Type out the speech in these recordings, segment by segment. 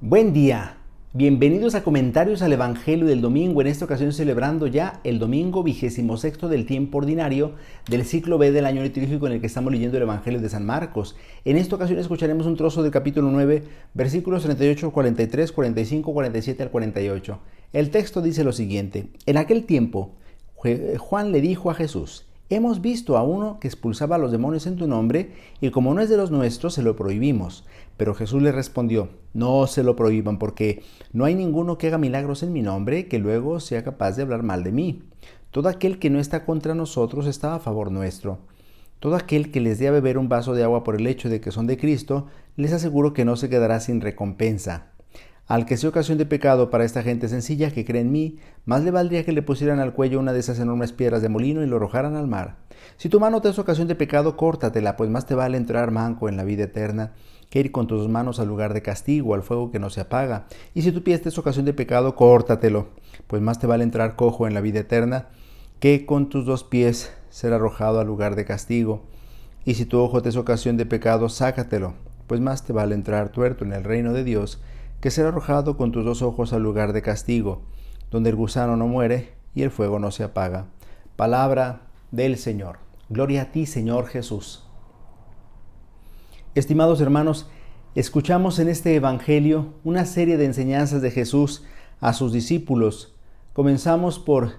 Buen día, bienvenidos a Comentarios al Evangelio del Domingo, en esta ocasión celebrando ya el domingo 26º del tiempo ordinario del ciclo B del año litúrgico en el que estamos leyendo el Evangelio de San Marcos. En esta ocasión escucharemos un trozo del capítulo 9, versículos 38, 43, 45, 47 al 48. El texto dice lo siguiente: En aquel tiempo, Juan le dijo a Jesús: Hemos visto a uno que expulsaba a los demonios en tu nombre, y como no es de los nuestros, se lo prohibimos. Pero Jesús le respondió: No se lo prohíban, porque no hay ninguno que haga milagros en mi nombre que luego sea capaz de hablar mal de mí. Todo aquel que no está contra nosotros está a favor nuestro. Todo aquel que les dé a beber un vaso de agua por el hecho de que son de Cristo, les aseguro que no se quedará sin recompensa. Al que sea ocasión de pecado para esta gente sencilla que cree en mí, más le valdría que le pusieran al cuello una de esas enormes piedras de molino y lo arrojaran al mar. Si tu mano te es ocasión de pecado, córtatela, pues más te vale entrar manco en la vida eterna que ir con tus dos manos al lugar de castigo, al fuego que no se apaga. Y si tu pie te es ocasión de pecado, córtatelo, pues más te vale entrar cojo en la vida eterna que con tus dos pies ser arrojado al lugar de castigo. Y si tu ojo te es ocasión de pecado, sácatelo, pues más te vale entrar tuerto en el reino de Dios que ser arrojado con tus dos ojos al lugar de castigo, donde el gusano no muere y el fuego no se apaga. Palabra del Señor. Gloria a ti, Señor Jesús. Estimados hermanos, escuchamos en este Evangelio una serie de enseñanzas de Jesús a sus discípulos. Comenzamos por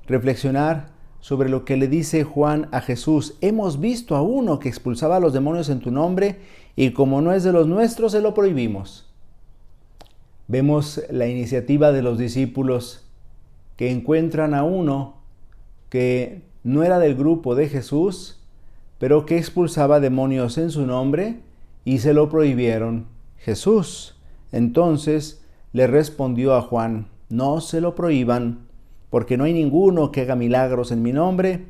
reflexionar sobre lo que le dice Juan a Jesús: Hemos visto a uno que expulsaba a los demonios en tu nombre, y como no es de los nuestros, se lo prohibimos. Vemos la iniciativa de los discípulos que encuentran a uno que no era del grupo de Jesús, pero que expulsaba demonios en su nombre y se lo prohibieron. Jesús entonces le respondió a Juan: No se lo prohíban, porque no hay ninguno que haga milagros en mi nombre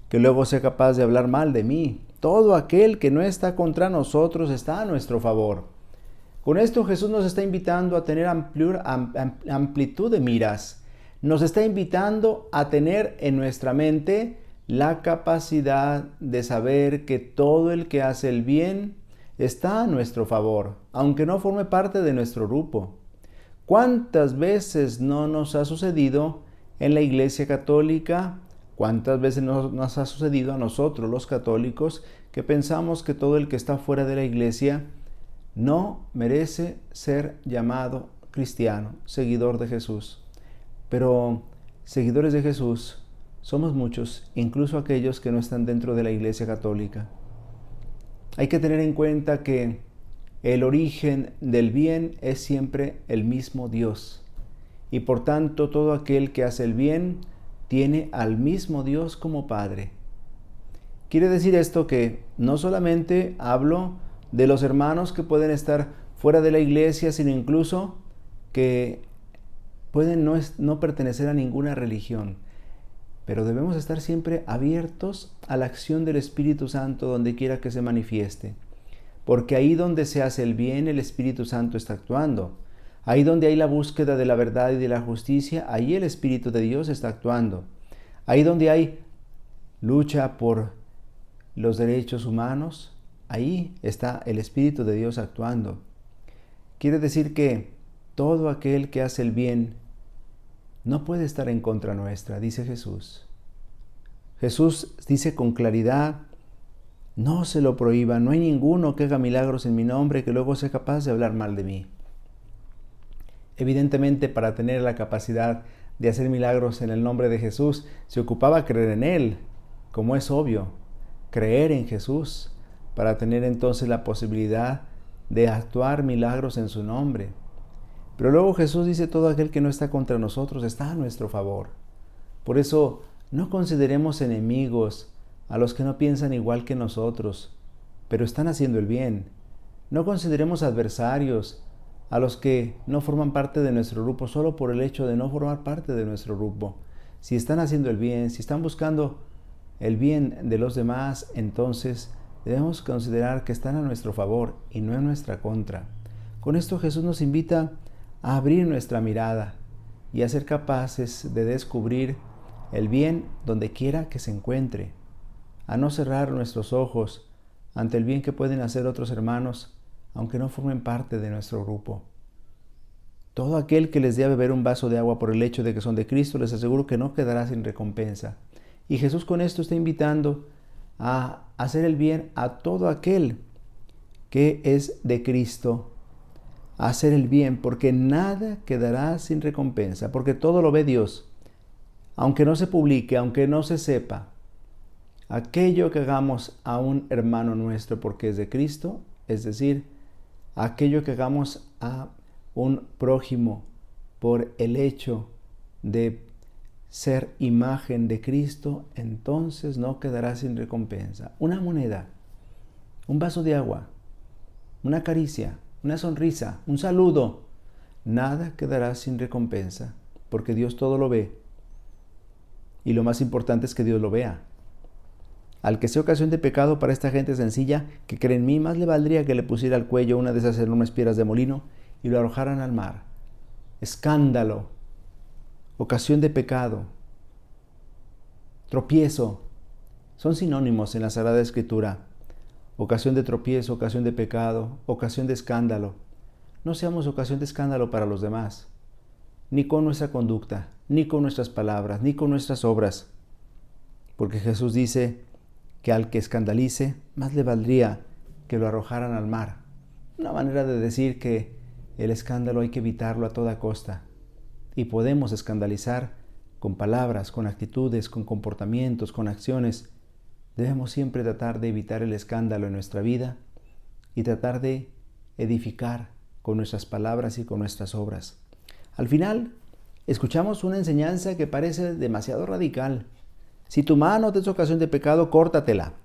que luego sea capaz de hablar mal de mí. Todo aquel que no está contra nosotros está a nuestro favor. Con esto Jesús nos está invitando a tener amplitud de miras. Nos está invitando a tener en nuestra mente la capacidad de saber que todo el que hace el bien está a nuestro favor, aunque no forme parte de nuestro grupo. ¿Cuántas veces no nos ha sucedido en la Iglesia Católica? ¿Cuántas veces nos ha sucedido a nosotros los católicos que pensamos que todo el que está fuera de la Iglesia no merece ser llamado cristiano, seguidor de Jesús? Pero seguidores de Jesús somos muchos, incluso aquellos que no están dentro de la Iglesia Católica. Hay que tener en cuenta que el origen del bien es siempre el mismo Dios, y por tanto todo aquel que hace el bien tiene al mismo Dios como Padre. Quiere decir esto que no solamente hablo de los hermanos que pueden estar fuera de la iglesia, sino incluso que pueden no pertenecer a ninguna religión. Pero debemos estar siempre abiertos a la acción del Espíritu Santo donde quiera que se manifieste. Porque ahí donde se hace el bien, el Espíritu Santo está actuando. Ahí donde hay la búsqueda de la verdad y de la justicia, ahí el Espíritu de Dios está actuando. Ahí donde hay lucha por los derechos humanos, ahí está el Espíritu de Dios actuando. Quiere decir que todo aquel que hace el bien no puede estar en contra nuestra, dice Jesús. Jesús dice con claridad: no se lo prohíban, no hay ninguno que haga milagros en mi nombre que luego sea capaz de hablar mal de mí. Evidentemente, para tener la capacidad de hacer milagros en el nombre de Jesús, se ocupaba creer en Él, como es obvio, creer en Jesús, para tener entonces la posibilidad de actuar milagros en su nombre. Pero luego Jesús dice: todo aquel que no está contra nosotros está a nuestro favor. Por eso no consideremos enemigos a los que no piensan igual que nosotros, pero están haciendo el bien. No consideremos adversarios a los que no forman parte de nuestro grupo solo por el hecho de no formar parte de nuestro grupo. Si están haciendo el bien, si están buscando el bien de los demás, entonces debemos considerar que están a nuestro favor y no en nuestra contra. Con esto Jesús nos invita a abrir nuestra mirada y a ser capaces de descubrir el bien donde quiera que se encuentre, a no cerrar nuestros ojos ante el bien que pueden hacer otros hermanos, aunque no formen parte de nuestro grupo. Todo aquel que les dé a beber un vaso de agua por el hecho de que son de Cristo, les aseguro que no quedará sin recompensa. Y Jesús con esto está invitando a hacer el bien a todo aquel que es de Cristo, a hacer el bien, porque nada quedará sin recompensa, porque todo lo ve Dios. Aunque no se publique, aunque no se sepa, aquello que hagamos a un hermano nuestro porque es de Cristo, es decir, aquello que hagamos a un prójimo por el hecho de ser imagen de Cristo, entonces no quedará sin recompensa. Una moneda, un vaso de agua, una caricia, una sonrisa, un saludo, nada quedará sin recompensa, porque Dios todo lo ve. Y lo más importante es que Dios lo vea. Al que sea ocasión de pecado para esta gente sencilla que cree en mí, más le valdría que le pusiera al cuello una de esas enormes piedras de molino y lo arrojaran al mar. Escándalo, ocasión de pecado, tropiezo, son sinónimos en la Sagrada Escritura. Ocasión de tropiezo, ocasión de pecado, ocasión de escándalo. No seamos ocasión de escándalo para los demás, ni con nuestra conducta, ni con nuestras palabras, ni con nuestras obras. Porque Jesús dice que al que escandalice, más le valdría que lo arrojaran al mar. Una manera de decir que el escándalo hay que evitarlo a toda costa. Y podemos escandalizar con palabras, con actitudes, con comportamientos, con acciones. Debemos siempre tratar de evitar el escándalo en nuestra vida y tratar de edificar con nuestras palabras y con nuestras obras. Al final, escuchamos una enseñanza que parece demasiado radical. Si tu mano te es ocasión de pecado, córtatela.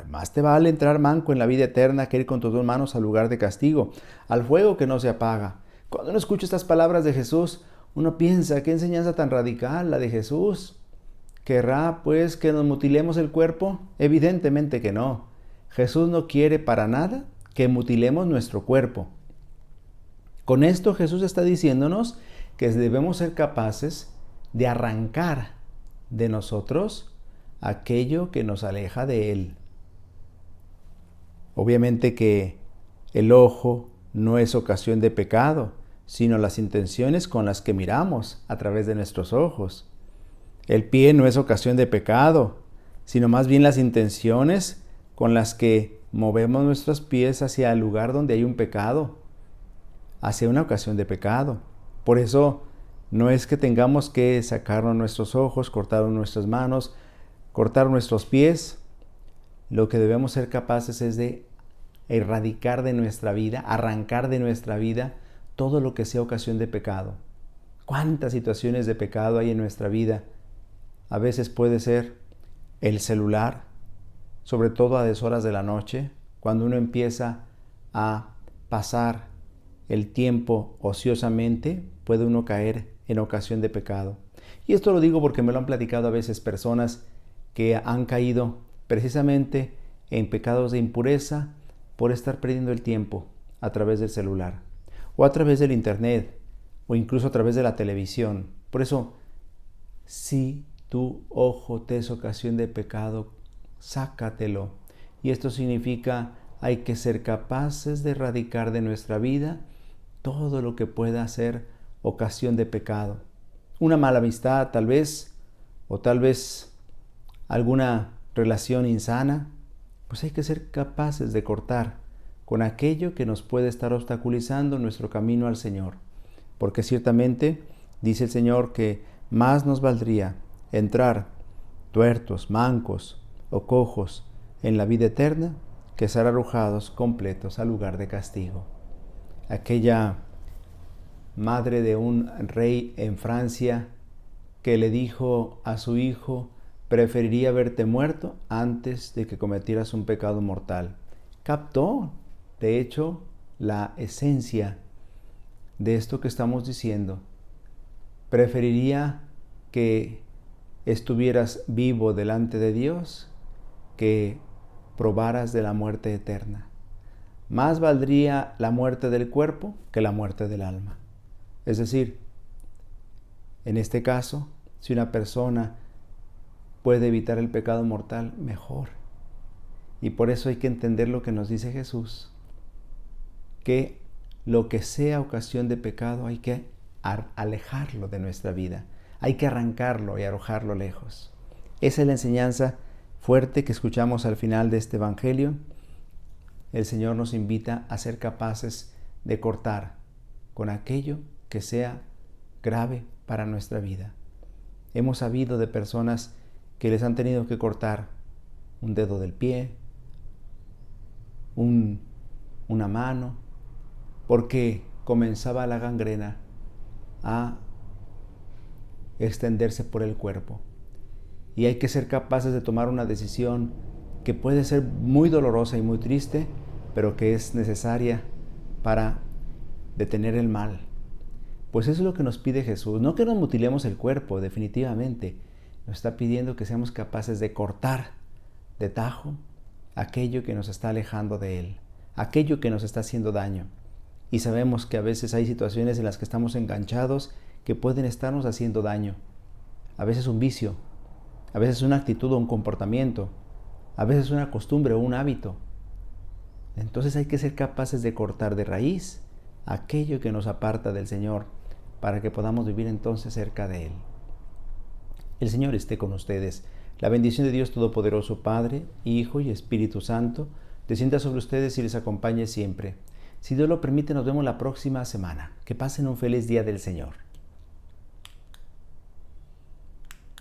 Más te vale entrar manco en la vida eterna que ir con tus dos manos al lugar de castigo, al fuego que no se apaga. Cuando uno escucha estas palabras de Jesús, uno piensa, ¿qué enseñanza tan radical la de Jesús? ¿Querrá, pues, que nos mutilemos el cuerpo? Evidentemente que no. Jesús no quiere para nada que mutilemos nuestro cuerpo. Con esto Jesús está diciéndonos que debemos ser capaces de arrancar de nosotros aquello que nos aleja de Él. Obviamente que el ojo no es ocasión de pecado, sino las intenciones con las que miramos a través de nuestros ojos. El pie no es ocasión de pecado, sino más bien las intenciones con las que movemos nuestros pies hacia el lugar donde hay un pecado, hacia una ocasión de pecado. Por eso no es que tengamos que sacarnos nuestros ojos, cortar nuestras manos, cortar nuestros pies. Lo que debemos ser capaces es de erradicar de nuestra vida, arrancar de nuestra vida todo lo que sea ocasión de pecado. ¿Cuántas situaciones de pecado hay en nuestra vida? A veces puede ser el celular, sobre todo a deshoras de la noche, cuando uno empieza a pasar el tiempo ociosamente, puede uno caer en ocasión de pecado. Y esto lo digo porque me lo han platicado a veces personas que han caído precisamente en pecados de impureza por estar perdiendo el tiempo a través del celular, o a través del internet, o incluso a través de la televisión. Por eso, si tu ojo te es ocasión de pecado, sácatelo. Y esto significa, hay que ser capaces de erradicar de nuestra vida todo lo que pueda ser ocasión de pecado. Una mala amistad, tal vez, o tal vez alguna relación insana, pues hay que ser capaces de cortar con aquello que nos puede estar obstaculizando nuestro camino al Señor. Porque ciertamente dice el Señor que más nos valdría entrar tuertos, mancos o cojos en la vida eterna que ser arrojados completos al lugar de castigo. Aquella madre de un rey en Francia que le dijo a su hijo: preferiría verte muerto antes de que cometieras un pecado mortal. Captó, de hecho, la esencia de esto que estamos diciendo. Preferiría que estuvieras vivo delante de Dios que probaras de la muerte eterna. Más valdría la muerte del cuerpo que la muerte del alma. Es decir, en este caso, si una persona puede evitar el pecado mortal, mejor. Y por eso hay que entender lo que nos dice Jesús, que lo que sea ocasión de pecado hay que alejarlo de nuestra vida. Hay que arrancarlo y arrojarlo lejos. Esa es la enseñanza fuerte que escuchamos al final de este Evangelio. El Señor nos invita a ser capaces de cortar con aquello que sea grave para nuestra vida. Hemos sabido de personas que les han tenido que cortar un dedo del pie, una mano, porque comenzaba la gangrena a extenderse por el cuerpo. Y hay que ser capaces de tomar una decisión que puede ser muy dolorosa y muy triste, pero que es necesaria para detener el mal. Pues eso es lo que nos pide Jesús. No que nos mutilemos el cuerpo, definitivamente. Nos está pidiendo que seamos capaces de cortar de tajo aquello que nos está alejando de Él, aquello que nos está haciendo daño. Y sabemos que a veces hay situaciones en las que estamos enganchados que pueden estarnos haciendo daño. A veces un vicio, a veces una actitud o un comportamiento, a veces una costumbre o un hábito. Entonces hay que ser capaces de cortar de raíz aquello que nos aparta del Señor para que podamos vivir entonces cerca de Él. El Señor esté con ustedes. La bendición de Dios Todopoderoso, Padre, Hijo y Espíritu Santo, descienda sobre ustedes y les acompañe siempre. Si Dios lo permite, nos vemos la próxima semana. Que pasen un feliz día del Señor.